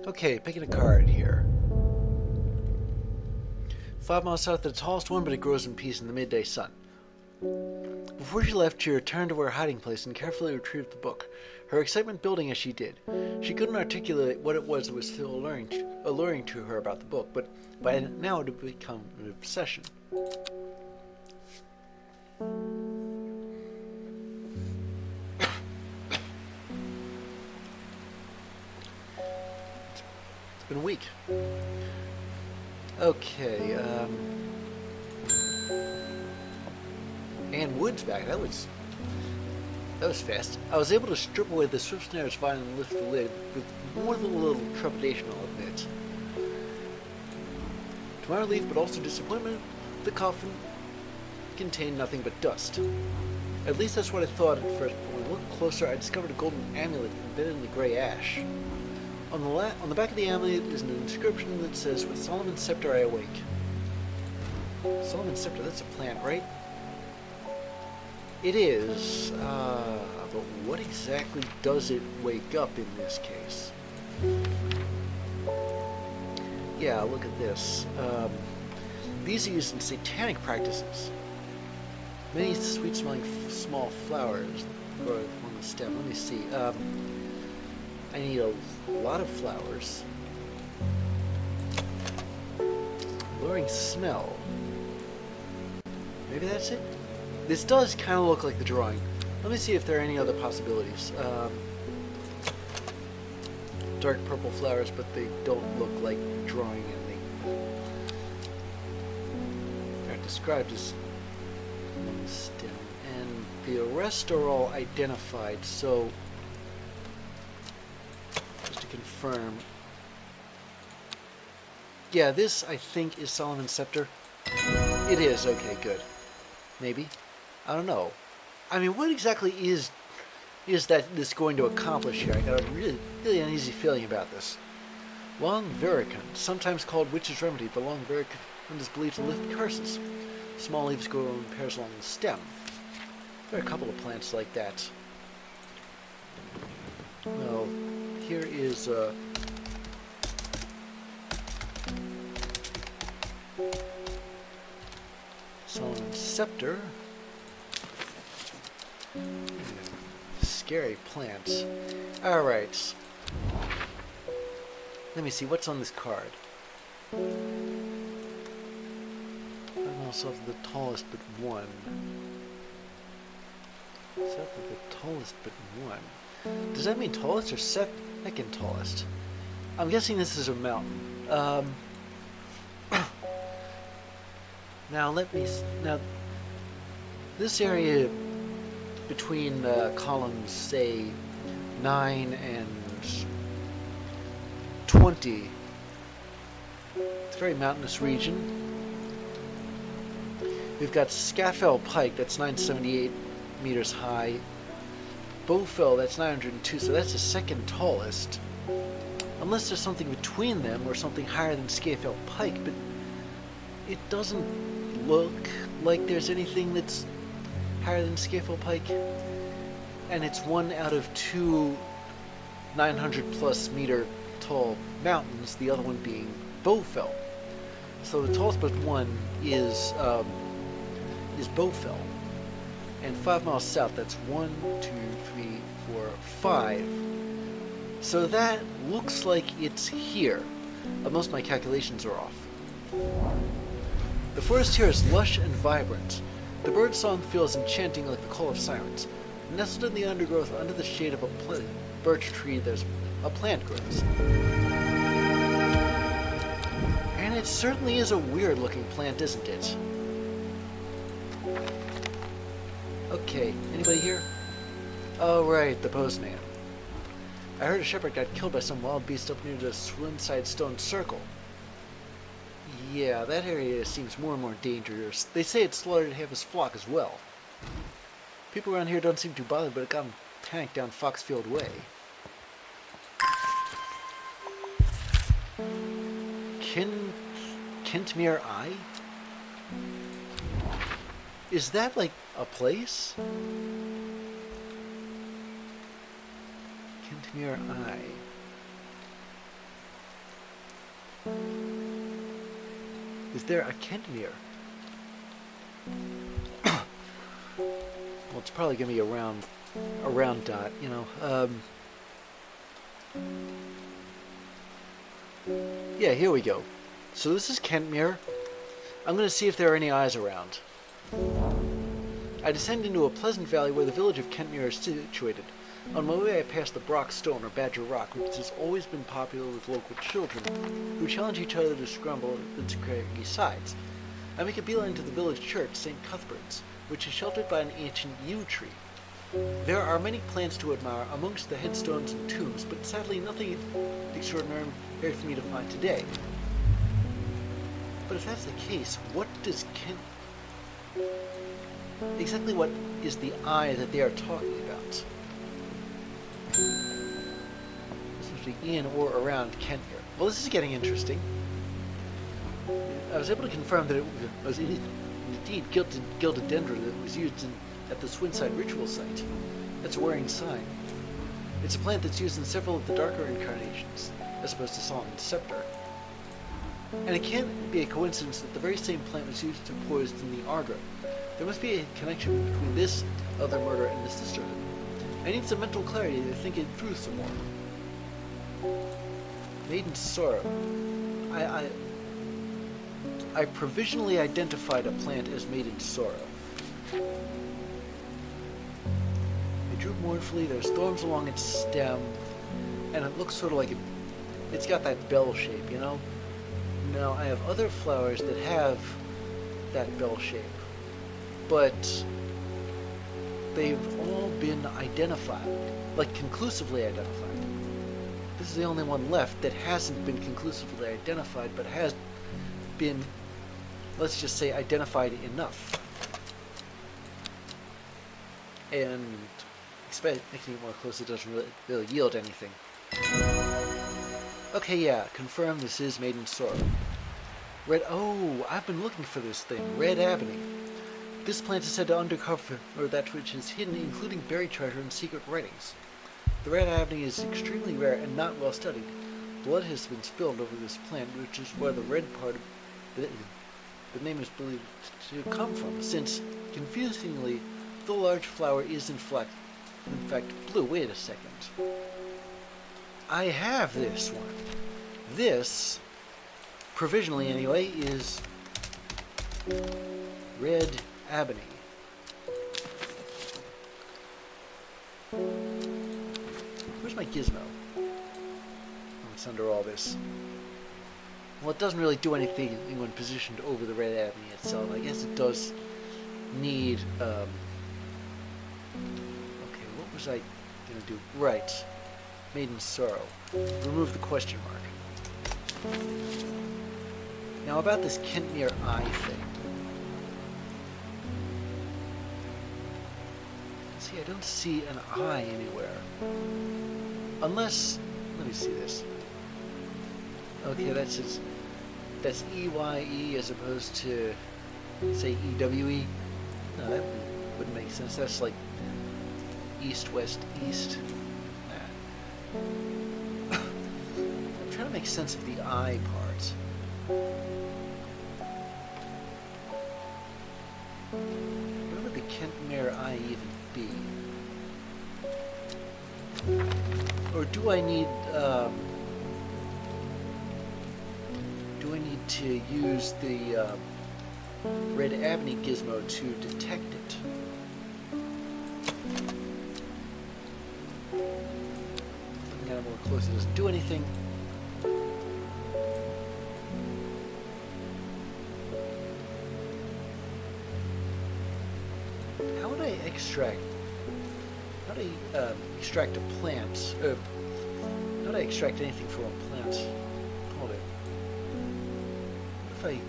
Okay, picking a card here. 5 miles south of the tallest one, but it grows in peace in the midday sun. Before she left, she returned to her hiding place and carefully retrieved the book, her excitement building as she did. She couldn't articulate what it was that was still alluring to her about the book, but by now it had become an obsession. It's been a week. Okay, and Wood's back. That was fast. I was able to strip away the swift snare's vine and lift the lid with more than a little trepidation, I'll admit. To my relief, but also disappointment, the coffin contained nothing but dust. At least that's what I thought at first, but when I looked closer, I discovered a golden amulet embedded in the gray ash. On the back of the amulet is an inscription that says, "With Solomon's scepter I awake." Solomon's scepter, that's a plant, right? It is, but what exactly does it wake up in this case? Yeah, look at this. These are used in satanic practices. Many sweet-smelling small flowers grow on the stem. Let me see. I need a lot of flowers. Alluring smell. Maybe that's it? This does kind of look like the drawing. Let me see if there are any other possibilities. Dark purple flowers, but they don't look like drawing anything. They're described as stem, and the rest are all identified, so just to confirm. Yeah, this I think is Solomon's scepter. It is, okay, good. Maybe. I don't know. I mean, what exactly is that this going to accomplish here? I got a really uneasy feeling about this. Long vericund, sometimes called witch's remedy, the long vericund is believed to lift curses. Small leaves grow in pairs along the stem. There are a couple of plants like that. Well, here is Solomon's scepter. Scary plants. Alright. Let me see, what's on this card? I'm also the tallest but one. South of the tallest but one. Does that mean tallest or second tallest? I'm guessing this is a mountain. Now this area between columns, say 9 and 20. It's a very mountainous region. We've got Scafell Pike, that's 978 meters high. Bowfell, that's 902, so that's the second tallest. Unless there's something between them or something higher than Scafell Pike, but it doesn't look like there's anything that's higher than Scafell Pike. And it's one out of two 900 plus meter tall mountains, the other one being Bowfell. So the tallest but one is Bowfell. And 5 miles south, that's 1, 2, 3, 4, 5. So that looks like it's here. Most of my calculations are off. The forest here is lush and vibrant. The bird song feels enchanting like the call of sirens. Nestled in the undergrowth under the shade of a birch tree, there's a plant grows. And it certainly is a weird looking plant, isn't it? Okay, anybody here? Oh right, the postman. I heard a shepherd got killed by some wild beast up near the Swimside Stone Circle. Yeah, that area seems more and more dangerous. They say it slaughtered half his flock as well. People around here don't seem too bothered, but it got them panicked down Foxfield Way. Kentmere Eye? Is that like a place? Kentmere Eye. Is there a Kentmere? Well, it's probably gonna be a round dot, you know. Yeah, here we go. So this is Kentmere. I'm gonna see if there are any eyes around. I descend into a pleasant valley where the village of Kentmere is situated. On my way I pass the Brock Stone, or Badger Rock, which has always been popular with local children, who challenge each other to scramble its craggy sides. I make a beeline to the village church, St. Cuthbert's, which is sheltered by an ancient yew tree. There are many plants to admire amongst the headstones and tombs, but sadly nothing extraordinary for me to find today. But if that's the case, what does exactly what is the eye that they are talking about? This must be in or around Kentmere. Well, this is getting interesting. I was able to confirm that it was indeed gilded dendron that was used at the Swinside ritual site. That's a worrying sign. It's a plant that's used in several of the darker incarnations, as opposed to Solomon's Scepter. And it can't be a coincidence that the very same plant was used to poison the Ardra. There must be a connection between this other murder and the sisterhood. I need some mental clarity to think it through some more. Maiden Sorrow. I provisionally identified a plant as Maiden Sorrow. It drooped mournfully, there's thorns along its stem, and it looks sort of like it's got that bell shape, you know? Now, I have other flowers that have that bell shape, but they've all been identified, like conclusively identified. This is the only one left that hasn't been conclusively identified, but has been, let's just say, identified enough. And making it more close, it doesn't really yield anything. Okay, yeah, confirm this is Maiden Sorrow. Oh, I've been looking for this thing, Red Ebony. This plant is said to uncover that which is hidden, including buried treasure and secret writings. The Red Ebony is extremely rare and not well studied. Blood has been spilled over this plant, which is where the red part of the name is believed to come from, since, confusingly, the large flower is in fact blue. Wait a second. I have this one. This, provisionally anyway, is Red Ebony. Where's my gizmo? Oh, it's under all this. Well, it doesn't really do anything when positioned over the Red Ebony itself. I guess it does need, okay, what was I gonna do? Right. Maiden Sorrow. Remove the question mark. Now about this Kentmere Eye thing. See, I don't see an eye anywhere. Unless, let me see this. Okay, that's EYE as opposed to, say, EWE. No, that wouldn't make sense. That's like east, west, east. I'm trying to make sense of the eye part. Where would the Kentmere Eye even be? Or do I need to use the Red Ebony gizmo to detect it? Looking at it more closely, it doesn't do anything. How would I extract? How do I extract a plant? How do I extract anything from a plant? Hold it. What if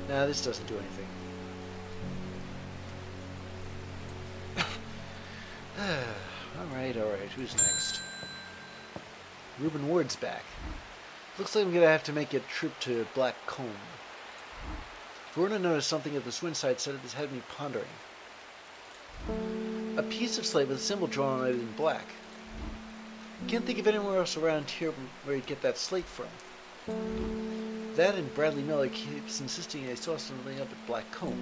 I? Nah, this doesn't do anything. Alright, who's next? Reuben Ward's back. Looks like I'm gonna have to make a trip to Black Combe. Verona noticed something at the Swinside set that had me pondering. A piece of slate with a symbol drawn on it in black. Can't think of anywhere else around here where you'd get that slate from. That and Bradley Miller keeps insisting I saw something up at Black Comb.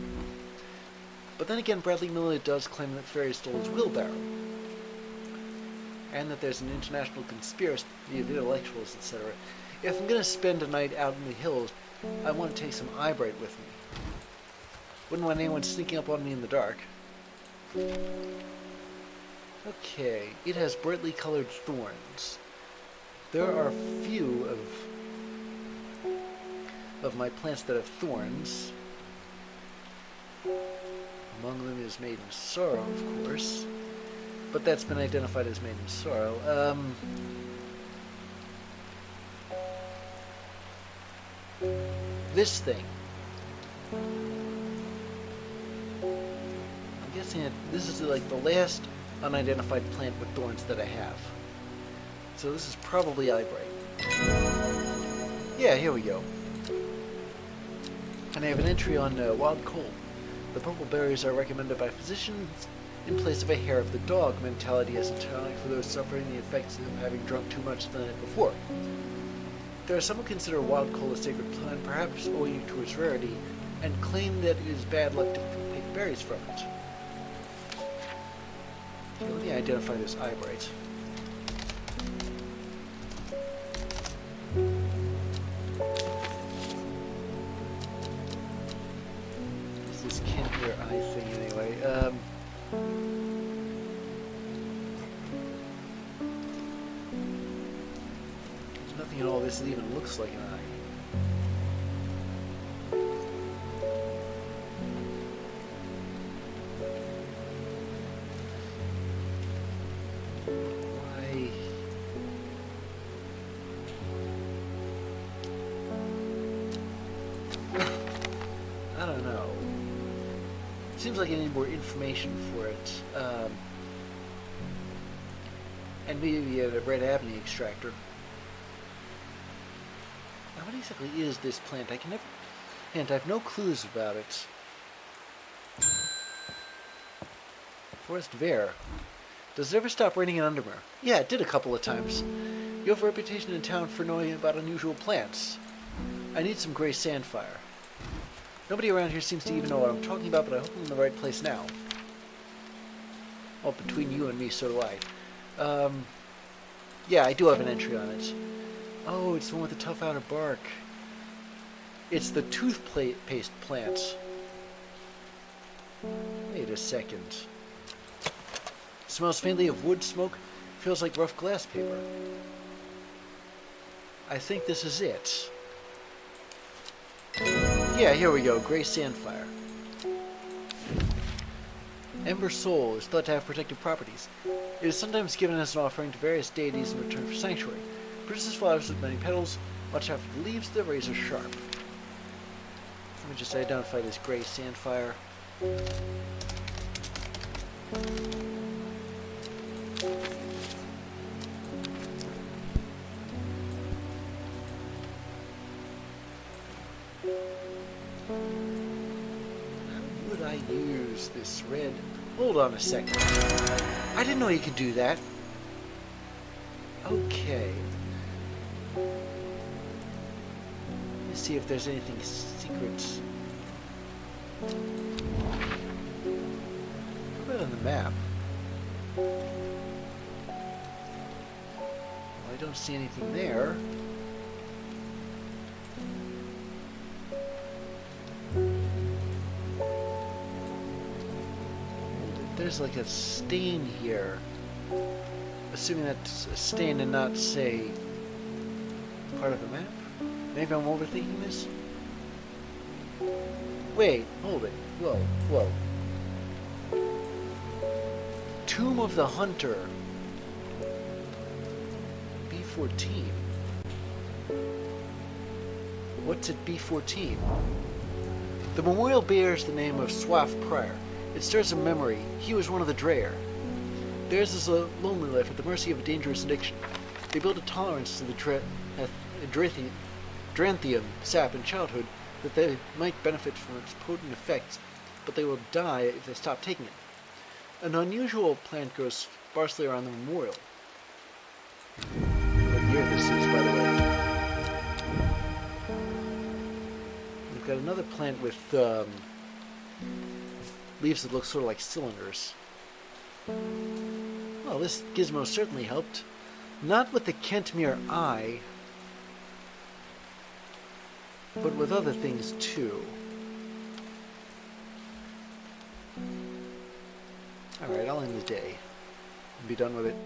But then again, Bradley Miller does claim that Ferry stole his wheelbarrow. And that there's an international conspiracy of intellectuals, etc. If I'm going to spend a night out in the hills, I want to take some eyebright with me. Wouldn't want anyone sneaking up on me in the dark. Okay, it has brightly colored thorns. There are few of my plants that have thorns. Among them is Maiden Sorrow, of course. But that's been identified as Maiden Sorrow. This thing. I'm guessing that this is like the last unidentified plant with thorns that I have. So this is probably eyebright. Yeah, here we go. And I have an entry on wild coal. The purple berries are recommended by physicians in place of a hair of the dog mentality as a tonic for those suffering the effects of having drunk too much the night before. There are some who consider wild coal a sacred plant, perhaps owing to its rarity, and claim that it is bad luck to pick berries from it. Okay, let me identify this eyebright. It's this can't hear eye thing anyway. There's nothing in all this that even looks like an eye. I don't know. Seems like I need more information for it. And maybe a red ebony extractor. Now, what exactly is this plant? I have no clues about it. Forest Vare. Does it ever stop raining in Undermere? Yeah, it did a couple of times. You have a reputation in town for knowing about unusual plants. I need some gray sandfire. Nobody around here seems to even know what I'm talking about, but I hope I'm in the right place now. Well, between you and me, so do I. Yeah, I do have an entry on it. Oh, it's the one with the tough outer bark. It's the toothpaste plant. Wait a second. Smells faintly of wood smoke. Feels like rough glass paper. I think this is it. Yeah, here we go. Gray Sandfire. Ember Soul is thought to have protective properties. It is sometimes given as an offering to various deities in return for sanctuary. Produces flowers with many petals. Watch out for the leaves, the razor sharp. Let me just identify this Gray Sandfire. Would I use this red? Hold on a second. I didn't know you could do that. Okay. Let me see if there's anything secret. Put it on the map. Well, I don't see anything there. There's like a stain here. Assuming that's a stain and not, say, part of the map? Maybe I'm overthinking this? Wait, hold it. Whoa, whoa. Tomb of the Hunter. B14. What's at B14? The memorial bears the name of Swaff Prior. It stirs a memory. He was one of the Dreyer. Theirs is a lonely life at the mercy of a dangerous addiction. They build a tolerance to the Dranthium sap in childhood that they might benefit from its potent effects, but they will die if they stop taking it. An unusual plant grows sparsely around the memorial. What year this is, by the way. We've got another plant with leaves that look sort of like cylinders. Well, this gizmo certainly helped. Not with the Kentmere eye, but with other things too. Alright, I'll end the day and be done with it.